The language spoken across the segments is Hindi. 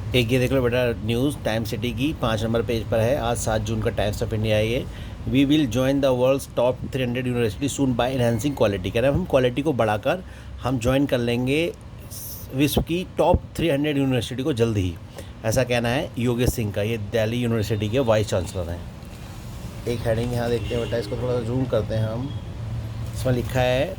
एक ये देख लो बेटा, न्यूज़ टाइम सिटी की 5 नंबर पेज पर है। आज 7 जून का टाइम्स ऑफ इंडिया है ये। We will join the world's top 300 university soon by enhancing quality. कह रहे हैं हम क्वालिटी को बढ़ाकर हम ज्वाइन कर लेंगे विश्व की टॉप 300 यूनिवर्सिटी को जल्द ही। ऐसा कहना है योगेश सिंह का, ये दिल्ली यूनिवर्सिटी के वाइस चांसलर हैं। एक हेडिंग यहाँ देखते हैं बेटा, इसको थोड़ा जूम करते हैं हम। इसमें लिखा है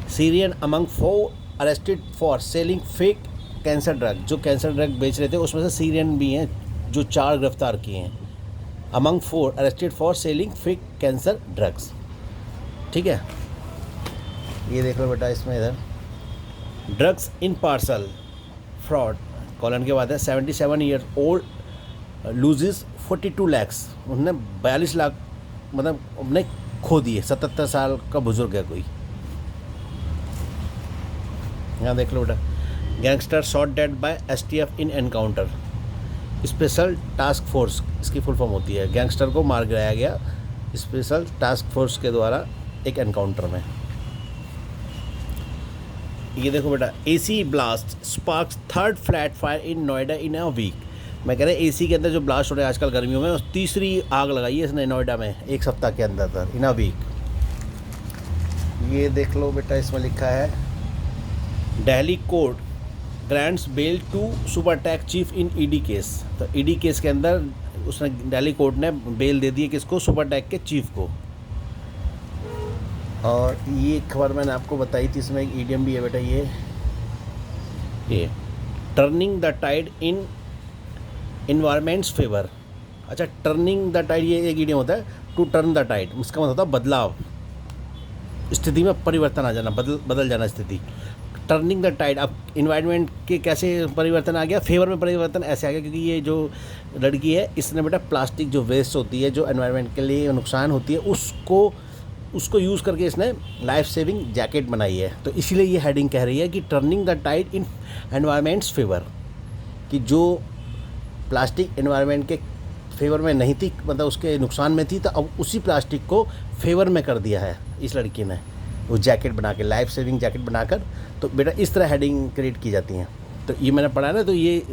Syrian among 4 arrested for selling fake cancer drug. जो कैंसर ड्रग बेच रहे थे उसमें से सीरियन भी हैं, जो 4 गिरफ्तार किए हैं। Among 4 arrested for selling fake cancer drugs. ठीक है, ये देख लो बेटा, इसमें इधर drugs in parcel fraud colon के बाद है 77 ईयर ओल्ड लूजेस 42 लैक्स। उन्होंने 42 लाख मतलब अपने खो दिए। 77 साल का बुजुर्ग है कोई। यहाँ देख लो बेटा, gangster shot dead by STF in encounter. Special task force इसकी फुल फॉर्म होती है। गैंगस्टर को मार गिराया गया स्पेशल टास्क फोर्स के द्वारा एक एनकाउंटर में। ये देखो बेटा, AC blast sparks 3rd flat fire in Noida in a week. मैं कह रहा एसी के अंदर जो ब्लास्ट हो रहे हैं आजकल गर्मियों में, उस तीसरी आग लगाई है इसने नोएडा में एक सप्ताह के अंदर इन अ वीक। ये देख लो बेटा, इसमें लिखा है Delhi court grants bail to Supertech chief in ED case. तो ईडी केस के अंदर उसने दिल्ली कोर्ट ने बेल दे दी है किसको? सुपर टैक के चीफ को। और ये खबर मैंने आपको बताई थी, इसमें एक ईडीएम भी है बेटा, ये turning the tied in environments favour. अच्छा, टर्निंग द टाइड ये एक ईडीएम होता है, टू टर्न द टाइड, इसका मतलब होता है बदलाव, स्थिति में परिवर्तन आ जाना, बदल जाना स्थिति। टर्निंग द टाइड, अब इन्वायरमेंट के कैसे परिवर्तन आ गया? फेवर में परिवर्तन ऐसे आ गया क्योंकि ये जो लड़की है इसने बेटा प्लास्टिक जो वेस्ट होती है, जो एनवायरमेंट के लिए नुकसान होती है, उसको यूज़ करके इसने लाइफ सेविंग जैकेट बनाई है। तो इसीलिए ये हेडिंग कह रही है कि turning the tied in environments favour, कि जो प्लास्टिक एनवायरमेंट के फेवर में नहीं थी, मतलब उसके नुकसान में थी, तो अब उसी प्लास्टिक को फेवर में कर दिया है इस लड़की ने, वो जैकेट बना के, लाइफ सेविंग जैकेट बनाकर। तो बेटा इस तरह हेडिंग क्रिएट की जाती हैं। तो ये मैंने पढ़ा ना, तो ये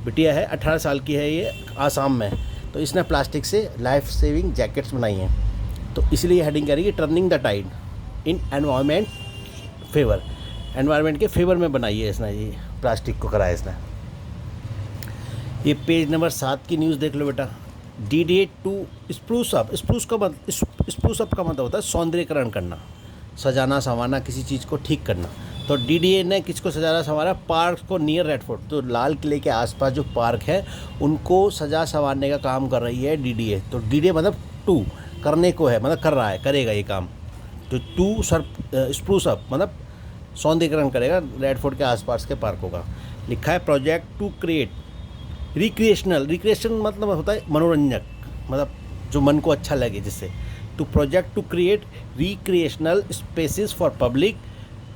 बिटिया है 18 साल की है, ये आसाम में। तो इसने प्लास्टिक से लाइफ सेविंग जैकेट्स बनाई हैं। तो इसलिए हेडिंग कह रही है turning the tied in environment favour, environment के फेवर में बनाई है इसने, ये प्लास्टिक को कराया इसने। ये पेज नंबर 7 की न्यूज़ देख लो बेटा। DDA to spruce up. Spruce up का मतलब होता है सौंदर्यकरण करना, सजाना संवारना, किसी चीज़ को ठीक करना। तो DDA ने किसको सजाना संवारा? पार्क को नियर रेड फोर्ट, तो लाल किले के आसपास जो पार्क है उनको सजा संवारने का काम कर रही है DDA। तो DDA मतलब टू, करने को है, मतलब कर रहा है, करेगा ये काम। तो टू स्प्रूस अप मतलब सौंदर्यकरण करेगा रेड फोर्ट के आसपास के पार्कों का। लिखा है प्रोजेक्ट टू क्रिएट रिक्रिएशन मतलब होता है मनोरंजक, मतलब जो मन को अच्छा लगे जिससे। To project to create recreational spaces for public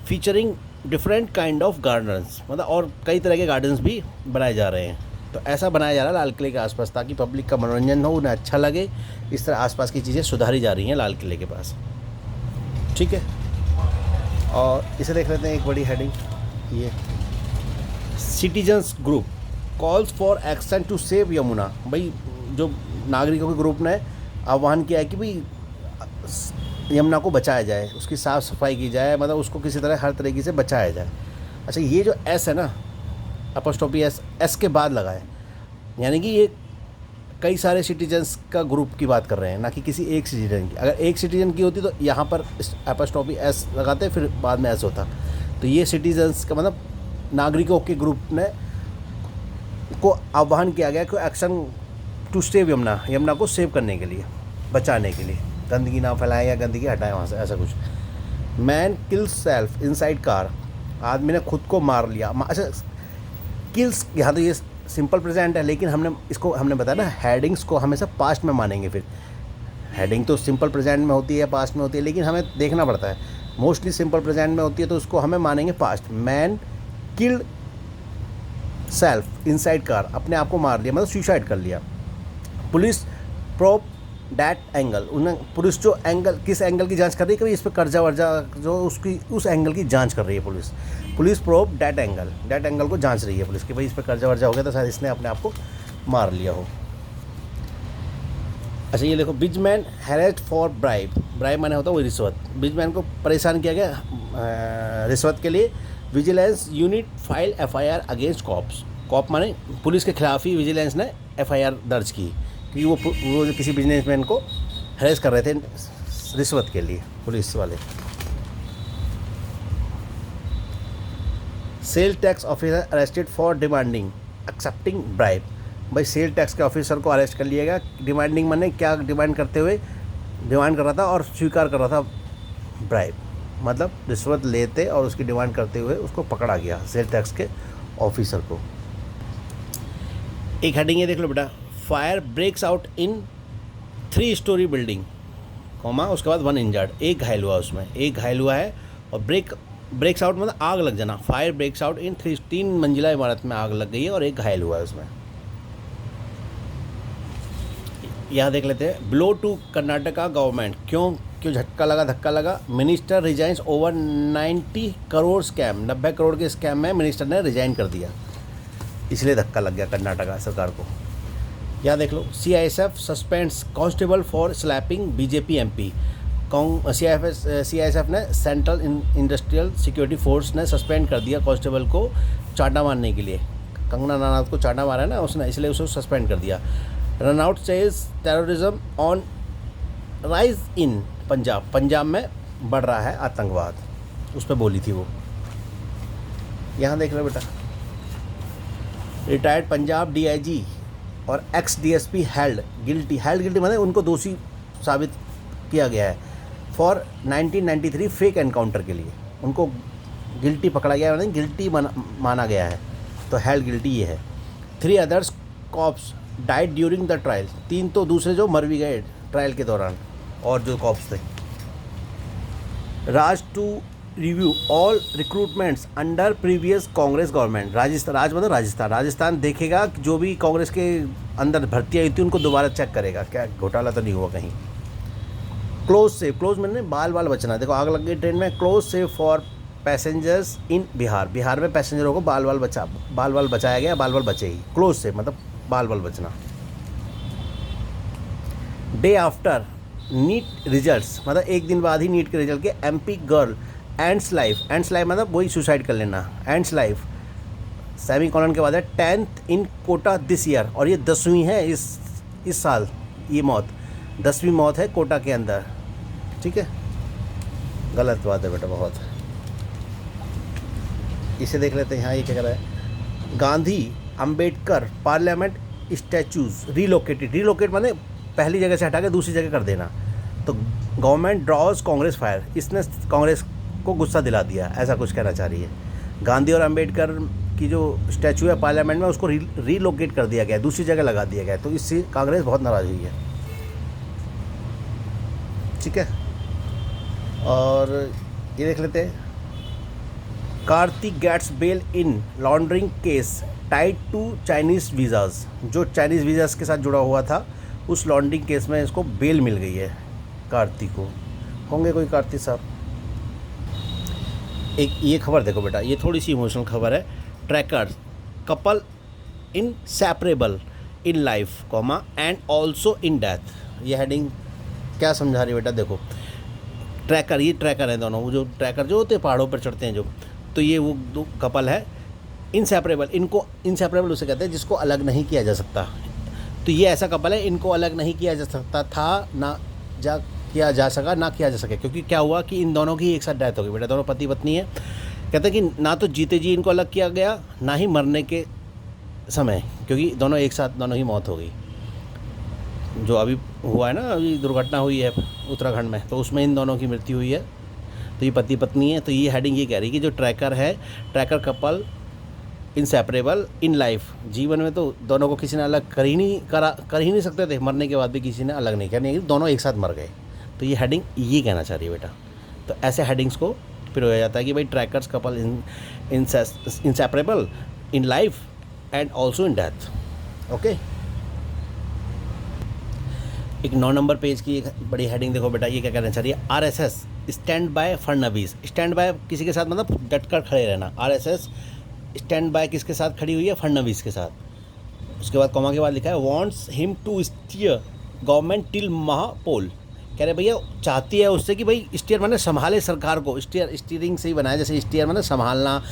featuring different kind of gardens, मतलब और कई तरह के गार्डन्स भी बनाए जा रहे हैं। तो ऐसा बनाया जा रहा है लाल किले के आसपास, ताकि पब्लिक का मनोरंजन हो, उन्हें अच्छा लगे। इस तरह आसपास की चीज़ें सुधारी जा रही हैं लाल किले के पास। ठीक है, और इसे देख लेते हैं एक बड़ी हेडिंग, ये citizens group calls for action to save Yamuna. भाई जो नागरिकों के ग्रुप ने आह्वान किया है कि भाई यमुना को बचाया जाए, उसकी साफ़ सफाई की जाए, मतलब उसको किसी तरह हर तरीके से बचाया जाए। अच्छा, ये जो एस है ना, अपॉस्ट्रोफी एस के बाद लगा है, यानी कि ये कई सारे सिटीजन्स का ग्रुप की बात कर रहे हैं, ना कि किसी एक सिटीजन की। अगर एक सिटीजन की होती तो यहाँ पर अपॉस्ट्रोफी एस लगाते, फिर बाद में एस होता। तो ये सिटीजन्स का मतलब नागरिकों के ग्रुप ने को आह्वान किया गया कि एक्शन टू सेव यमुना को सेव करने के लिए, बचाने के लिए, गंदगी ना फैलाएं या गंदगी हटाएं वहाँ से, ऐसा कुछ। Man kills self inside car, आदमी ने खुद को मार लिया। अच्छा, किल्स यहाँ तो ये सिंपल प्रेजेंट है, लेकिन हमने बताया ना, हेडिंग्स को हमेशा पास्ट में मानेंगे। फिर हेडिंग तो सिंपल प्रेजेंट में होती है, पास्ट में होती है, लेकिन हमें देखना पड़ता है। मोस्टली सिंपल प्रेजेंट में होती है, तो उसको हमें मानेंगे past. Man killed self inside car, अपने आप को मार लिया, मतलब सुसाइड कर लिया। पुलिस प्रोब डैट एंगल, उन्हें पुलिस जो एंगल, किस एंगल की जांच कर रही है, कभी इस पर कर्जा वर्जा जो उसकी उस एंगल की जांच कर रही है police. Police probe that angle को जांच रही है पुलिस कि भाई इस पर कर्जा वर्जा हो गया तो शायद इसने अपने आप को मार लिया हो। अच्छा ये देखो, बिजमैन हैरेस्ड फॉर ब्राइब माने होता है वो रिश्वत। बिजमैन को परेशान किया गया रिश्वत के लिए। Vigilance unit file FIR against cop माने पुलिस के खिलाफ ही विजिलेंस ने FIR दर्ज की, क्योंकि वो किसी बिजनेसमैन को हैरेस कर रहे थे रिश्वत के लिए पुलिस वाले। Sale tax officer arrested for demanding accepting bribe. भाई सेल टैक्स के ऑफिसर को अरेस्ट कर लिया गया। डिमांडिंग माने क्या, डिमांड करते हुए डिमांड कर रहा था और स्वीकार कर रहा था ब्राइब, मतलब रिश्वत लेते और उसकी डिमांड करते हुए उसको पकड़ा गया सेल टैक्स के ऑफिसर को। एक हेडिंग है देख लो बेटा, fire breaks out in 3 story building, उसके बाद 1 इंजर्ड, एक घायल हुआ उसमें, एक घायल हुआ है। और ब्रेक्स आउट मतलब आग लग जाना। फायर ब्रेक्स आउट इन 3 मंजिला इमारत में आग लग गई है और एक घायल हुआ है उसमें। यहाँ देख लेते हैं, ब्लो टू कर्नाटका गवर्नमेंट, क्यों धक्का लगा। Minister resigns over 90 crore scam, 90 crore के स्कैम में मिनिस्टर ने रिजाइन कर दिया, इसलिए धक्का लग गया कर्नाटका सरकार को। यहाँ देख लो, CISF suspends constable for slapping BJP MP। CISF ने सेंट्रल इंडस्ट्रियल सिक्योरिटी फोर्स ने सस्पेंड कर दिया कांस्टेबल को चाटा मारने के लिए। कंगना रनौत को चाटा मारा है ना उसने, इसलिए उसको सस्पेंड कर दिया। Runout says terrorism on rise in Punjab में बढ़ रहा है आतंकवाद, उस पर बोली थी वो। यहाँ देख लो बेटा, रिटायर्ड पंजाब DIG और एक्स DSP हेल्ड गिल्टी मतलब उनको दोषी साबित किया गया है फॉर 1993 फेक एनकाउंटर के लिए। उनको गिल्टी पकड़ा गया है, गिल्टी माना गया है, तो हेल्ड गिल्टी ये है। 3 others cops died during the trial, 3 तो दूसरे जो मर भी गए ट्रायल के दौरान, और जो कॉप्स थे। Raj to review all recruitments under previous Congress government. Rajasthan देखेगा जो भी कांग्रेस के अंदर भर्ती आई थी उनको दोबारा चेक करेगा, क्या घोटाला तो नहीं हुआ कहीं। क्लोज मैंने बाल बचना। देखो आग लग गई ट्रेन में, क्लोज सेव फॉर पैसेंजर्स इन बिहार में पैसेंजरों को बाल बचाया गया, बाल बचेगी। क्लोज से मतलब बाल बचना। डे आफ्टर नीट रिजल्ट्स, मतलब एक दिन बाद ही नीट के रिजल्ट के, MP गर्ल एंड्स लाइफ मतलब वही सुसाइड कर लेना, एंड्स लाइफ सेमीकोलन के बाद है 10th in Kota this year, और ये 10वीं है इस साल, ये मौत 10वीं मौत है कोटा के अंदर। ठीक है, गलत बात है बेटा बहुत। इसे देख लेते हैं, यहाँ ये क्या कर रहा है, Gandhi Ambedkar parliament statues relocate माने पहली जगह से हटा के दूसरी जगह कर देना। तो गवर्नमेंट ड्रॉज कांग्रेस फायर, इसने कांग्रेस को गुस्सा दिला दिया, ऐसा कुछ कहना चाह रही है। गांधी और अंबेडकर की जो स्टैचू है पार्लियामेंट में, उसको रीलोकेट कर दिया गया, दूसरी जगह लगा दिया गया, तो इससे कांग्रेस बहुत नाराज़ हुई है। ठीक है, और ये देख लेते हैं, Karthik gets bail in laundering case tied to Chinese visas. जो चाइनीज़ वीज़ाज के साथ जुड़ा हुआ था उस लॉन्ड्रिंग केस में इसको बेल मिल गई है कार्तिक को। होंगे कोई कार्तिक साहब। एक ये खबर देखो बेटा, ये थोड़ी सी इमोशनल खबर है। Tracker couple inseparable in life comma and also in death. ये हेडिंग क्या समझा रही है बेटा, देखो ट्रैकर, ये ट्रैकर है दोनों, वो जो ट्रैकर जो होते हैं पहाड़ों पर चढ़ते हैं जो, तो ये वो 2 कपल है इनसेपरेबल। इनको इनसेपरेबल उसे कहते हैं जिसको अलग नहीं किया जा सकता। तो ये ऐसा कपल है, इनको अलग नहीं किया जा सकता था, किया जा सके, क्योंकि क्या हुआ कि इन दोनों की एक साथ डेथ हो गई बेटा। दोनों पति पत्नी है। कहते हैं कि ना तो जीते जी इनको अलग किया गया, ना ही मरने के समय, क्योंकि दोनों एक साथ दोनों ही मौत हो गई। जो अभी हुआ है ना, अभी दुर्घटना हुई है उत्तराखंड में, तो उसमें इन दोनों की मृत्यु हुई है। तो ये पति पत्नी है। तो ये हेडिंग ये कह रही है कि जो ट्रैकर है, tracker couple inseparable in life, जीवन में तो दोनों को किसी ने अलग कर ही नहीं सकते थे, मरने के बाद भी किसी ने अलग नहीं किया, नहीं दोनों एक साथ मर गए। तो ये हेडिंग ये कहना चाह रही है बेटा। तो ऐसे हेडिंग्स को फिर हो जाता है कि भाई trekkers couple inseparable in life and also in death. Okay, एक 9 नंबर पेज की एक बड़ी हेडिंग देखो बेटा, ये क्या कहना चाह रही है, RSS stand by Fadnavis. Stand by किसी के साथ मतलब डट कर खड़े रहना। आरएसएस स्टैंड बाय किसके साथ खड़ी हुई है? फडणवीस के साथ। उसके बाद कॉमा के बाद लिखा है wants him to steer government till महापोल। कह रहे भैया चाहती है उससे कि भाई स्टीयर माने संभाले सरकार को। स्टीयरिंग से ही बनाया, जैसे स्टीयर माने संभालना,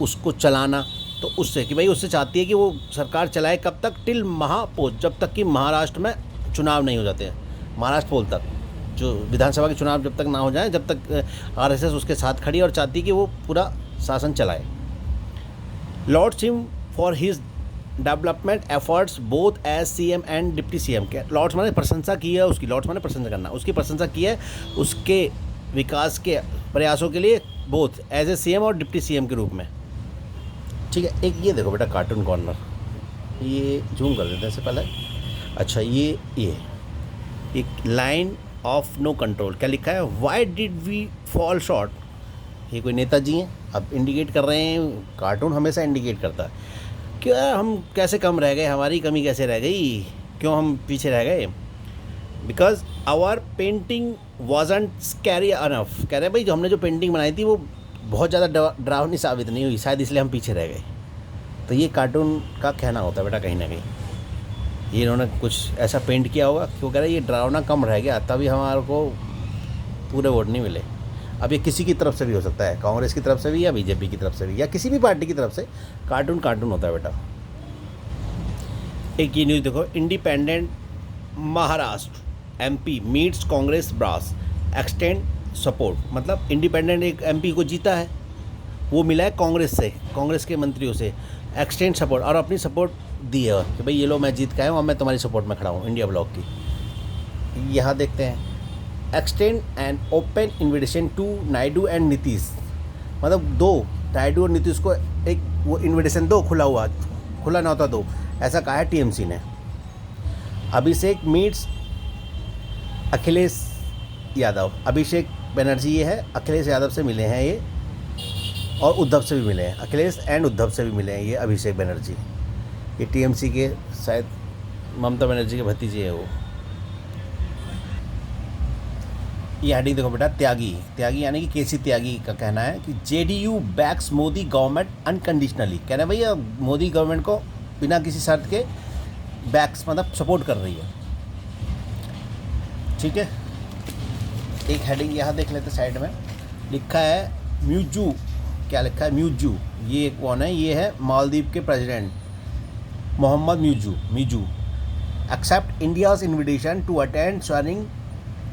उसको चलाना, तो उससे कि भाई उससे चाहती है कि वो सरकार चलाए कब तक? टिल महापोल, जब तक कि महाराष्ट्र में चुनाव नहीं हो जाते हैं। महाराष्ट्र पोल तक, जो विधानसभा के चुनाव जब तक ना हो जाए, जब तक आरएसएस उसके साथ खड़ी और चाहती है कि वो पूरा शासन चलाए। Lauds him for his development efforts both as CM and deputy CM. के लॉर्ड्स माने प्रशंसा की है उसकी, लॉर्ड्स माने प्रशंसा करना, उसकी प्रशंसा की है उसके विकास के प्रयासों के लिए, बोथ एज ए सीएम और डिप्टी सीएम के रूप में। ठीक है, एक ये देखो बेटा कार्टून कॉर्नर, ये जूम कर देते हैं इससे पहले। अच्छा, ये एक लाइन ऑफ नो कंट्रोल, क्या लिखा है? Why did we fall short. ये कोई नेताजी हैं, अब इंडिकेट कर रहे हैं, कार्टून हमेशा इंडिकेट करता है क्या हम कैसे कम रह गए, हमारी कमी कैसे रह गई, क्यों हम पीछे रह गए। Because our painting wasn't scary enough. कह रहे भाई जो हमने जो पेंटिंग बनाई थी वो बहुत ज़्यादा डरावनी साबित नहीं हुई, शायद इसलिए हम पीछे रह गए। तो ये कार्टून का कहना होता है बेटा, कहीं ना कहीं ये इन्होंने कुछ ऐसा पेंट किया होगा, क्यों कह रहे ये डरावना कम रह गया, तभी हमारे को पूरे वोट नहीं मिले। अब ये किसी की तरफ से भी हो सकता है, कांग्रेस की तरफ से भी या बीजेपी की तरफ से भी या किसी भी पार्टी की तरफ से। कार्टून होता है बेटा। एक ये न्यूज़ देखो, independent Maharashtra MP meets Congress brass extend support. मतलब इंडिपेंडेंट एक एमपी को जीता है, वो मिला है कांग्रेस से, कांग्रेस के मंत्रियों से, एक्सटेंड सपोर्ट, और अपनी सपोर्ट दी है कि भाई ये लो मैं जीत के आया हूँ, मैं तुम्हारी सपोर्ट में खड़ा हूँ इंडिया ब्लॉक की। यहाँ देखते हैं, extend and open invitation to Naidu and Nitish. मतलब दो, नायडू और नीतीश को एक वो इन्विटेशन दो, खुला न्योता दो, ऐसा कहा है टीएमसी ने। अभिषेक मीट्स अखिलेश यादव। अभिषेक बनर्जी ये है, अखिलेश यादव से मिले हैं ये, और उद्धव से भी मिले हैं, अखिलेश एंड उद्धव से भी मिले हैं ये अभिषेक बनर्जी। ये टीएमसी के शायद ममता बनर्जी के भतीजे हैं वो। ये हेडिंग देखो बेटा, त्यागी यानी कि केसी त्यागी का कहना है कि JDU backs Modi government unconditionally. कह रहे हैं भैया मोदी गवर्नमेंट को बिना किसी शर्त के बैक्स मतलब सपोर्ट कर रही है। ठीक है, एक हेडिंग यहाँ देख लेते साइड में, लिखा है म्यूजू। क्या लिखा है? म्यूजू। ये कौन है? ये है मालदीव के president Mohamed Muizzu accept India's invitation to attend swearing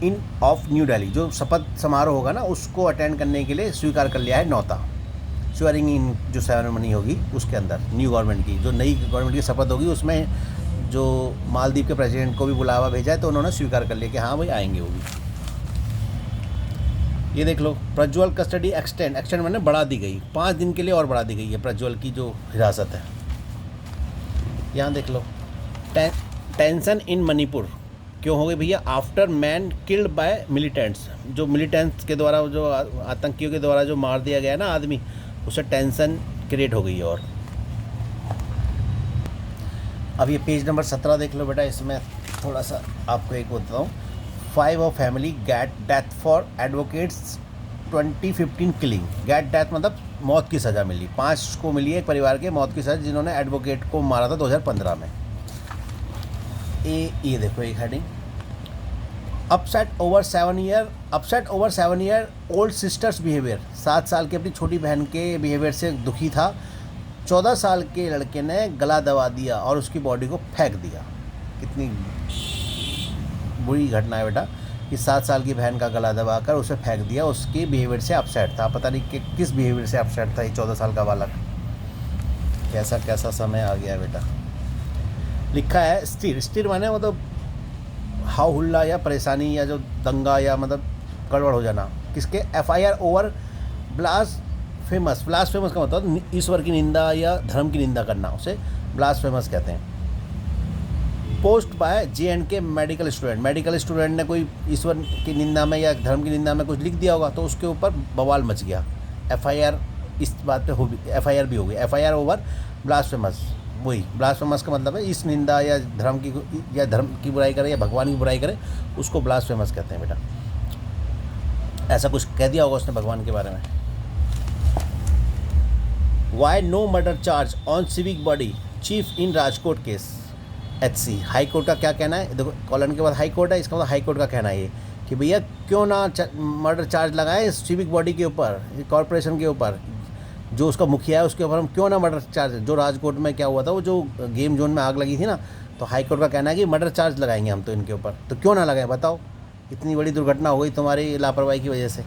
in of New Delhi. जो शपथ समारोह होगा ना, उसको अटेंड करने के लिए स्वीकार कर लिया है न्योता। स्वेरिंग इन जो सेरेमनी होगी उसके अंदर न्यू गवर्नमेंट की, जो नई गवर्नमेंट की शपथ होगी, उसमें जो मालदीव के प्रेसिडेंट को भी बुलावा भेजा है, तो उन्होंने स्वीकार कर लिया कि हाँ भाई आएंगे वो भी। ये देख लो, प्रज्वल कस्टडी एक्सटेंड मैंने बढ़ा दी गई, 5 दिन के लिए और बढ़ा दी गई है प्रज्वल की जो हिरासत है। यहाँ देख लो, टेंशन इन मणिपुर क्यों हो गई भैया? After man killed by militants. जो मिलिटेंट्स के द्वारा, जो आतंकियों के द्वारा जो मार दिया गया ना आदमी, उससे टेंशन क्रिएट हो गई है। और अब ये पेज नंबर 17 देख लो बेटा, इसमें थोड़ा सा आपको एक बताता हूँ। 5 of family get death for advocates 2015 killing. Get death मतलब मौत की सज़ा मिली, 5 को मिली है एक परिवार के मौत की सज़ा जिन्होंने एडवोकेट को मारा था 2015 में। ये देखो एक heading, upset over 7 year old sisters behaviour. 7 साल की अपनी छोटी बहन के बिहेवियर से दुखी था। 14 साल के लड़के ने गला दबा दिया और उसकी बॉडी को फेंक दिया। कितनी बुरी घटना है बेटा कि 7 साल की बहन का गला दबाकर उसे फेंक दिया, उसके बिहेवियर से अपसेट था। पता नहीं कि किस बिहेवियर से अपसेट था ये 14 साल का बालक। कैसा समय आ गया बेटा। लिखा है स्टिर माने मतलब हाउ हुल्ला या परेशानी या जो दंगा या मतलब गड़बड़ हो जाना। किसके? FIR ओवर ब्लास्फेमस का मतलब ईश्वर की निंदा या धर्म की निंदा करना, उसे ब्लास्फेमस कहते हैं। Post by JNK medical student ने कोई ईश्वर की निंदा में या धर्म की निंदा में कुछ लिख दिया होगा, तो उसके ऊपर बवाल मच गया। FIR इस बात पे FIR भी हो गई। FIR ओवर ब्लास्फेमस, वही ब्लास्फेमस का मतलब है इस निंदा या धर्म की बुराई करे या भगवान की बुराई करे, उसको ब्लास्फेमस कहते हैं बेटा। ऐसा कुछ कह दिया होगा उसने भगवान के बारे में। Why no murder charge on civic body chief in Rajkot case, HC high court का क्या कहना है। देखो कॉलन के बाद हाई कोर्ट है, इसका मतलब हाई कोर्ट का कहना है ये कि भैया क्यों ना मर्डर चार्ज लगाए सिविक बॉडी के ऊपर, कॉरपोरेशन के ऊपर, जो उसका मुखिया है उसके ऊपर हम क्यों ना मर्डर चार्ज। जो राजकोट में क्या हुआ था, वो जो गेम जोन में आग लगी थी ना, तो हाई कोर्ट का कहना है कि मर्डर चार्ज लगाएंगे हम तो इनके ऊपर, तो क्यों ना लगाए बताओ। इतनी बड़ी दुर्घटना हो गई तुम्हारी लापरवाही की वजह से।